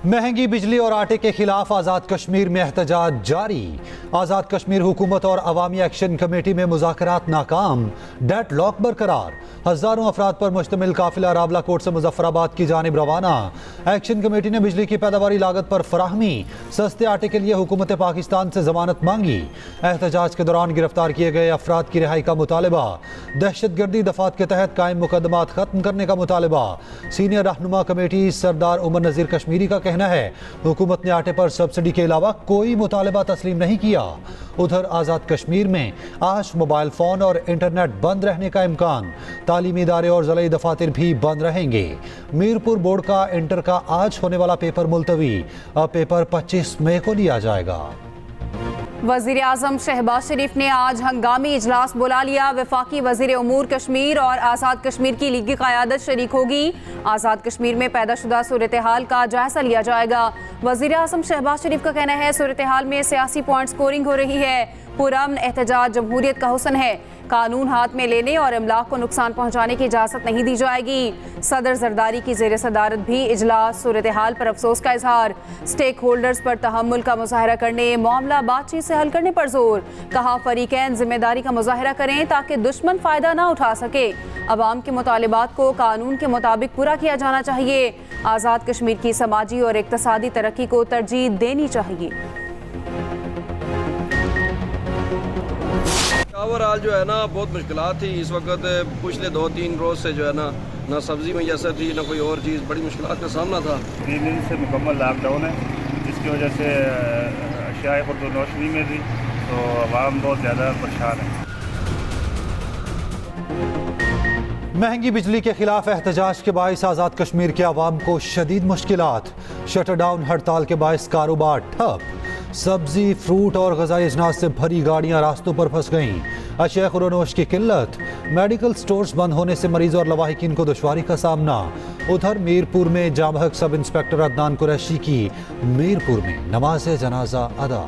महंगी बिजली और आटे के खिलाफ आज़ाद कश्मीर में एहतजाज जारी। आज़ाद कश्मीर हुकूमत और अवामी एक्शन कमेटी में मुज़ाकरात नाकाम, डेडलॉक बरकरार। हज़ारों अफराद पर मुश्तमिल काफिला रावला कोट से मुजफ्फराबाद की जानिब रवाना। एक्शन कमेटी ने बिजली की पैदावारी लागत पर फराहमी, सस्ते आटे के लिए हुकूमत पाकिस्तान से जमानत मांगी। एहतजाज के दौरान गिरफ्तार किए गए अफराद की रिहाई का मुतालबा। दहशतगर्दी दफात के तहत कायम मुकदमात खत्म करने का मुतालबा। सीनियर रहनुमा कमेटी सरदार उमर नज़ीर कश्मीरी का कहना है हुकूमत ने आटे पर सब्सिडी के अलावा कोई मुतालबा तस्लीम नहीं किया। उधर आज़ाद कश्मीर में आज मोबाइल फोन और इंटरनेट बंद रहने का इम्कान। तालीमी इदारे और ज़िला दफातर भी बंद रहेंगे। मीरपुर बोर्ड का इंटर का आज होने वाला पेपर मुलतवी। अब पेपर 25 मई को लिया जाएगा। वज़ीर आज़म शहबाज शरीफ ने आज हंगामी इजलास बुला लिया। वफाकी वज़ीर उमूर कश्मीर और आज़ाद कश्मीर की लीगी क़यादत शरीक होगी। आज़ाद कश्मीर में पैदाशुदा सूरत हाल का जायजा लिया जाएगा। वज़ीर आज़म शहबाज शरीफ का कहना है सूरत हाल में सियासी पॉइंट स्कोरिंग हो रही है। पुरअमन एहतजाज जमहूरियत का हुस्न है। कानून हाथ में लेने और अमलाक को नुकसान पहुंचाने की इजाज़त नहीं दी जाएगी। सदर जरदारी की ज़ेर सदारत भी इजलास। सूरत हाल पर अफसोस का इजहार। स्टेक होल्डर्स पर तहम्मुल का मुजाहरा करने, मामला बातचीत से हल करने पर जोर। कहा फरीकैन जिम्मेदारी का मुजाहरा करें ताकि दुश्मन फ़ायदा ना उठा सके। अवाम के मुतालिबात को कानून के मुताबिक पूरा किया जाना चाहिए। आज़ाद कश्मीर की समाजी और इक्तसादी तरक्की को तरजीह देनी चाहिए। ओवरऑल जो है ना बहुत मुश्किलात थी इस वक्त। पिछले 2-3 रोज़ से जो है ना सब्ज़ी मैसर थी, ना कोई और चीज़। बड़ी मुश्किलात का सामना था। 3 दिन से मुकम्मल लॉकडाउन है, जिसकी वजह से अशियाए खुर्दनोश नहीं मिल रही, तो आवाम बहुत ज़्यादा परेशान है। महंगी बिजली के खिलाफ एहतजाज के बायस आज़ाद कश्मीर के अवाम को शदीद मुश्किलात। शटर डाउन हड़ताल के बायस कारोबार ठप। सब्जी, फ्रूट और ग़िज़ाई अजनास से भरी गाड़ियां रास्तों पर फंस गईं। अशिया खुर्दनोश की किल्लत। मेडिकल स्टोर्स बंद होने से मरीजों और लवाहिकीन को दुश्वारी का सामना। उधर मीरपुर में जामहक सब इंस्पेक्टर अदनान कुरैशी की मीरपुर में नमाज जनाजा अदा।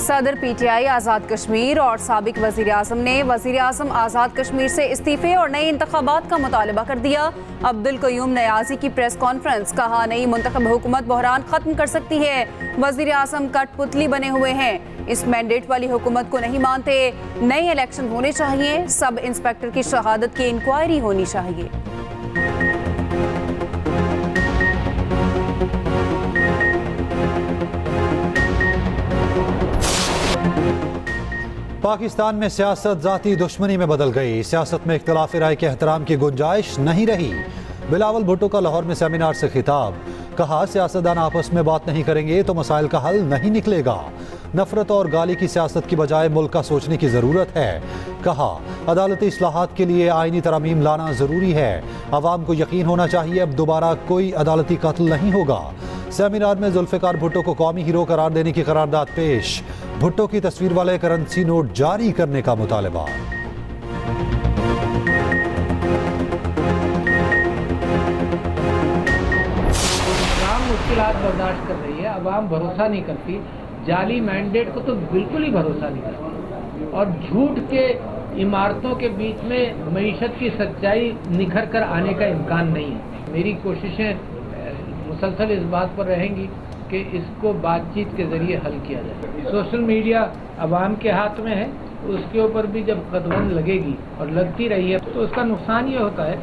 सदर पीटीआई आज़ाद कश्मीर और साबिक वज़ीर आज़म ने वज़ीर आज़म आज़ाद कश्मीर से इस्तीफ़े और नए इंतखाबात का मुतालबा कर दिया। अब्दुल क़य्यूम नयाज़ी की प्रेस कॉन्फ्रेंस। कहा नई मुंतखब हुकूमत बहरान ख़त्म कर सकती है। वज़ीर आज़म कठपुतली बने हुए हैं, इस मैंडेट वाली हुकूमत को नहीं मानते। नए इलेक्शन होने चाहिए। सब इंस्पेक्टर की शहादत की इंक्वायरी होनी चाहिए। पाकिस्तान में सियासत ज़ाती दुश्मनी में बदल गई। सियासत में इख्तिलाफ राय के एहतराम की गुंजाइश नहीं रही। बिलावल भुट्टो का लाहौर में सेमिनार से खिताब। कहा सियासतदान आपस में बात नहीं करेंगे तो मसाइल का हल नहीं निकलेगा। नफरत और गाली की सियासत की बजाय मुल्क का सोचने की ज़रूरत है। कहा अदालती इस्लाहात के लिए आईनी तरमीम लाना ज़रूरी है। अवाम को यकीन होना चाहिए अब दोबारा कोई अदालती कत्ल नहीं होगा। सेमिनार में जुल्फ़िकार भुट्टो को कौमी हीरो करार देने की करारदाद पेश। भुट्टो की तस्वीर वाले करेंसी नोट जारी करने का मुतालबा। मुश्किलात बर्दाश्त कर रही है, अवाम भरोसा नहीं करती। जाली मैंडेट को तो बिल्कुल ही भरोसा नहीं करती और झूठ के इमारतों के बीच में मईशत की सच्चाई निखर कर आने का इम्कान नहीं है। मेरी कोशिशें मुसलसल इस बात पर रहेंगी कि इसको बातचीत के ज़रिए हल किया जाए। सोशल मीडिया अवाम के हाथ में है, उसके ऊपर भी जब कदबंद लगेगी और लगती रही है तो उसका नुकसान ये होता है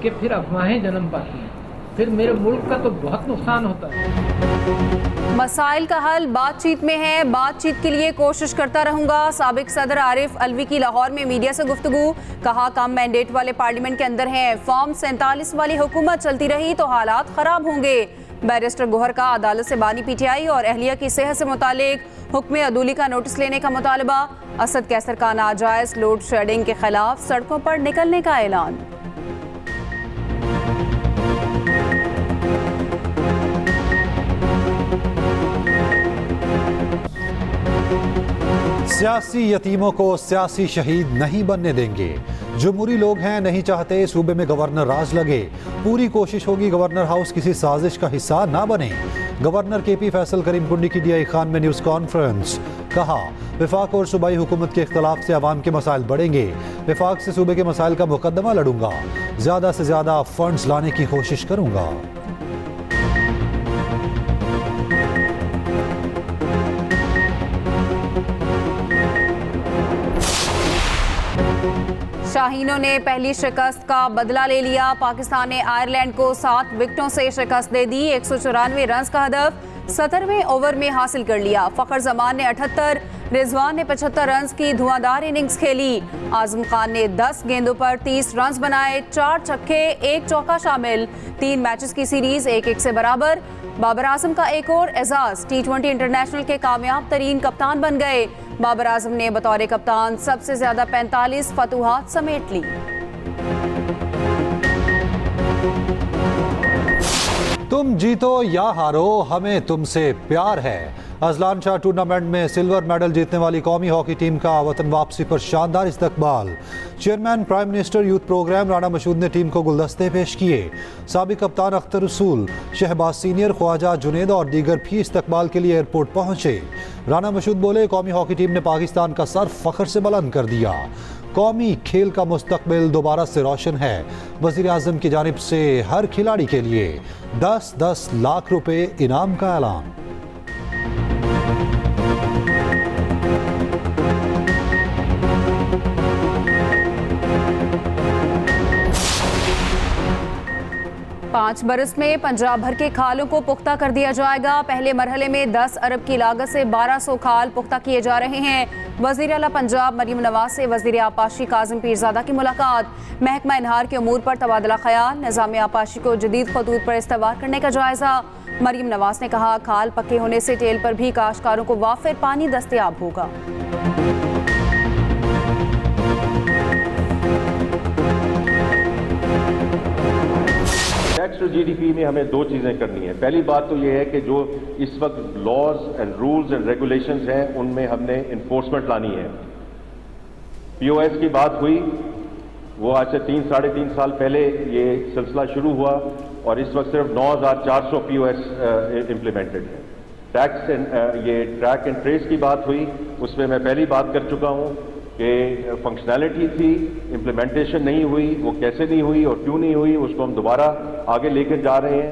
कि फिर अफवाहें जन्म पाती हैं, फिर मेरे मुल्क का तो बहुत नुकसान होता है। मसाइल का हल बातचीत में है। बातचीत के लिए कोशिश करता रहूंगा। साबिक सदर आरिफ अलवी की लाहौर में मीडिया से गुफ्तगू। कहा कम मैंडेट वाले पार्लियामेंट के अंदर हैं। फॉर्म 47 वाली हुकूमत चलती रही तो हालात खराब होंगे। बैरिस्टर गोहर का अदालत से बानी पीटीआई और अहलिया की सेहत से मुतालिक हुक्म अदूली का नोटिस लेने का मुतालबा। असद कैसर का नाजायज लोड शेडिंग के खिलाफ सड़कों पर निकलने का ऐलान। सियासी यतीमों को सियासी शहीद नहीं बनने देंगे। जमहूरी लोग हैं, नहीं चाहते सूबे में गवर्नर राज लगे। पूरी कोशिश होगी गवर्नर हाउस किसी साजिश का हिस्सा ना बने। गवर्नर केपी फैसल करीम कुंडी की डीआई खान में न्यूज़ कॉन्फ्रेंस। कहा वफाक और सूबाई हुकूमत के इख्तलाफ से अवाम के मसाइल बढ़ेंगे। वफाक से सूबे के मसाइल का मुकदमा लड़ूंगा, ज़्यादा से ज़्यादा फंड्स लाने की कोशिश करूंगा। शाहीनों ने पहली शिकस्त का बदला ले लिया। पाकिस्तान ने आयरलैंड को 7 विकेटों से शिकस्त दे दी। 194 रन का हदफ 17वें ओवर में हासिल कर लिया। फखर जमान ने 78, रिजवान ने 75 रन की धुआंधार इनिंग्स खेली। आजम खान ने 10 गेंदों पर 30 रन बनाए, 4 छक्के 1 चौका शामिल। 3 मैचेस की सीरीज 1-1 से बराबर। बाबर आजम का एक और एजाज, T20 इंटरनेशनल के कामयाब तरीन कप्तान बन गए। बाबर आजम ने बतौर कप्तान सबसे ज्यादा 45 फतुहात समेट ली। तुम जीतो या हारो, हमें तुमसे प्यार है। अजलान शाह टूर्नामेंट में सिल्वर मेडल जीतने वाली कौमी हॉकी टीम का वतन वापसी पर शानदार इस्तकबाल। Chairman prime minister youth program Rana Mashhood ने टीम को गुलदस्ते पेश किए। साबिक कप्तान अख्तर रसूल, शहबाज सीनियर, ख्वाजा जुनेद और दीगर भी इस्तकबाल के लिए एयरपोर्ट पहुंचे। राना मशहूद बोले कौमी हॉकी टीम ने पाकिस्तान का सर फख्र से बुलंद कर दिया। कौमी खेल का मुस्तकबिल दोबारा से रोशन है। वज़ीर आज़म की जानिब से हर खिलाड़ी के लिए 10-10 लाख रुपए इनाम का ऐलान। पाँच बरस में पंजाब भर के खालों को पुख्ता कर दिया जाएगा। पहले मरहले में 10 अरब की लागत से 1200 खाल पुख्ता किए जा रहे हैं। वज़ीर आला पंजाब मरीम नवाज से वज़ीर आपाशी काजिम पीरज़ादा की मुलाकात। महकमा इनहार के अमूर पर तबादला ख्याल। निज़ाम आपाशी को जदीद खतूत पर इस्तवार करने का जायज़ा। मरीम नवाज ने कहा खाल पक्के होने से टेल पर भी काश्तकारों को वाफिर पानी दस्तयाब होगा। टैक्स टू जीडीपी में हमें 2 चीज़ें करनी है। पहली बात तो ये है कि जो इस वक्त laws and rules and regulations हैं उनमें हमने इन्फोर्समेंट लानी है। पीओएस की बात हुई, वो आज से 3-3.5 साल पहले ये सिलसिला शुरू हुआ और इस वक्त सिर्फ 9400 पीओएस इम्प्लीमेंटेड है। टैक्स ये ट्रैक एंड ट्रेस की बात हुई, उसमें मैं पहली बात कर चुका हूँ कि फंक्शनैलिटी थी, इम्प्लीमेंटेशन नहीं हुई। वो कैसे नहीं हुई और क्यों नहीं हुई उसको हम दोबारा आगे लेकर जा रहे हैं।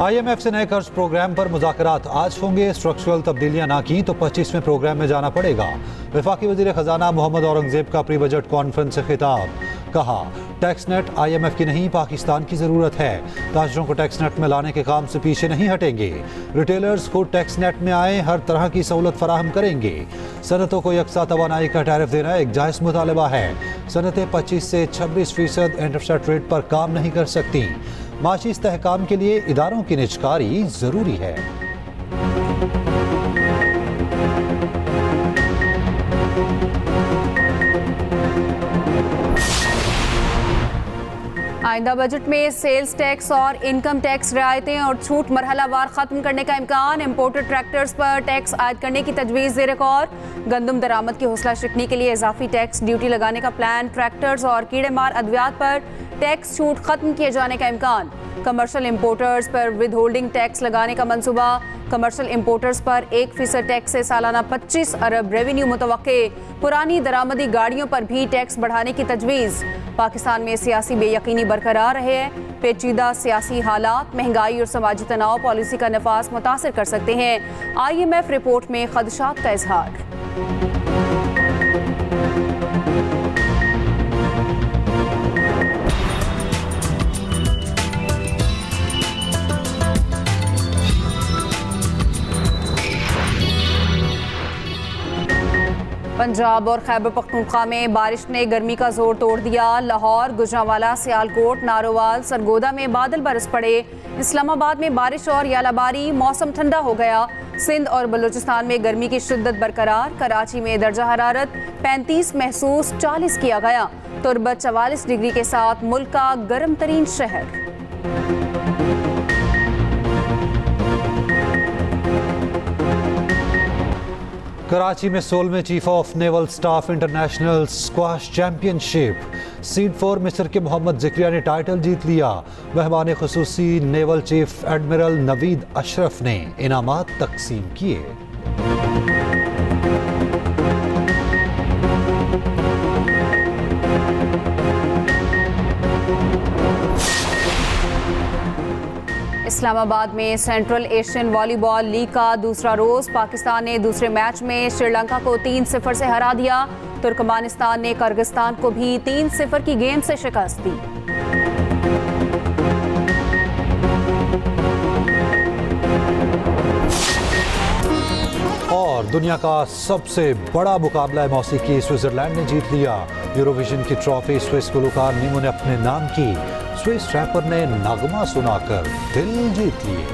IMF से नए कर्ज प्रोग्राम पर मुज़ाकरात आज होंगे। स्ट्रक्चरल तब्दीलियां ना की तो 25वें प्रोग्राम में जाना पड़ेगा। वफाकी वज़ीर ख़जाना मोहम्मद औरंगज़ेब का प्री बजट कॉन्फ्रेंस से खिताब। कहा टैक्स नेट IMF की नहीं पाकिस्तान की ज़रूरत है। ताजरों को टैक्स नेट में लाने के काम से पीछे नहीं हटेंगे। रिटेलर्स को टैक्स नेट में आए हर तरह की सहूलत फराहम करेंगे। सनतों को यकसा तवानाई का टैरिफ देना एक जायज़ मुतालबा है। सनतें 25 से 26% इंटरसेट रेट पर काम नहीं कर सकती। माशी इस्तेहकाम के लिए इदारों की निजकारी ज़रूरी है। आइंदा बजट में सेल्स टैक्स और इनकम टैक्स रियायतें और छूट मरहलावार खत्म करने का इम्कान। इम्पोर्टेड ट्रैक्टर्स पर टैक्स आयद करने की तजवीज़ ज़ेर गौर। गंदम दरामद की हौसला शिकनी के लिए इजाफी टैक्स ड्यूटी लगाने का प्लान। ट्रैक्टर्स और कीड़े मार अद्वियात पर टैक्स छूट खत्म किए जाने का इम्कान। कमर्शियल इम्पोर्टर्स पर विद होल्डिंग टैक्स लगाने का मंसूबा। कमर्शियल इम्पोर्टर्स पर 1% टैक्स से सालाना 25 अरब रेवेन्यू मुतवक्के। पुरानी दरामदी गाड़ियों पर भी टैक्स बढ़ाने की तजवीज़। पाकिस्तान में सियासी बेयकीनी बरकरार रहे है। पेचीदा सियासी हालात, महंगाई और समाजी तनाव पॉलिसी का नफाज मुतासर कर सकते हैं। IMF रिपोर्ट में खदशात का इजहार। पंजाब और खैबर पख्तूनख्वा में बारिश ने गर्मी का जोर तोड़ दिया। लाहौर, गुजरांवाला, सियालकोट, नारोवाल, सरगोदा में बादल बरस पड़े। इस्लामाबाद में बारिश और यालाबारी, मौसम ठंडा हो गया। सिंध और बलूचिस्तान में गर्मी की शिद्दत बरकरार। कराची में दर्जा हरारत 35 महसूस, 40 किया गया। तुर्बत 44 डिग्री के साथ मुल्क का गर्म तरीन शहर। कराची में 16वें chief of naval staff international squash championship seed 4 मिस्र के मोहम्मद ज़िक्रिया ने टाइटल जीत लिया। मेहमान खुसूसी naval chief admiral Naveed Ashraf ने इनामात तकसीम किए। इस्लामाबाद में सेंट्रल एशियन वॉलीबॉल लीग का दूसरा रोज पाकिस्तान ने दूसरे मैच में श्रीलंका को 3-0 से हरा दिया। तुर्कमेनिस्तान ने किर्गिस्तान को भी 3-0 की गेंद से शिकस्त दी। और दुनिया का सबसे बड़ा मुकाबला मौसीकी स्विट्जरलैंड ने जीत लिया। यूरोविजन की ट्रॉफी स्विस गुलकार नीमो ने अपने नाम की। स्विस रैपर ने नगमा सुनाकर दिल जीत लिए।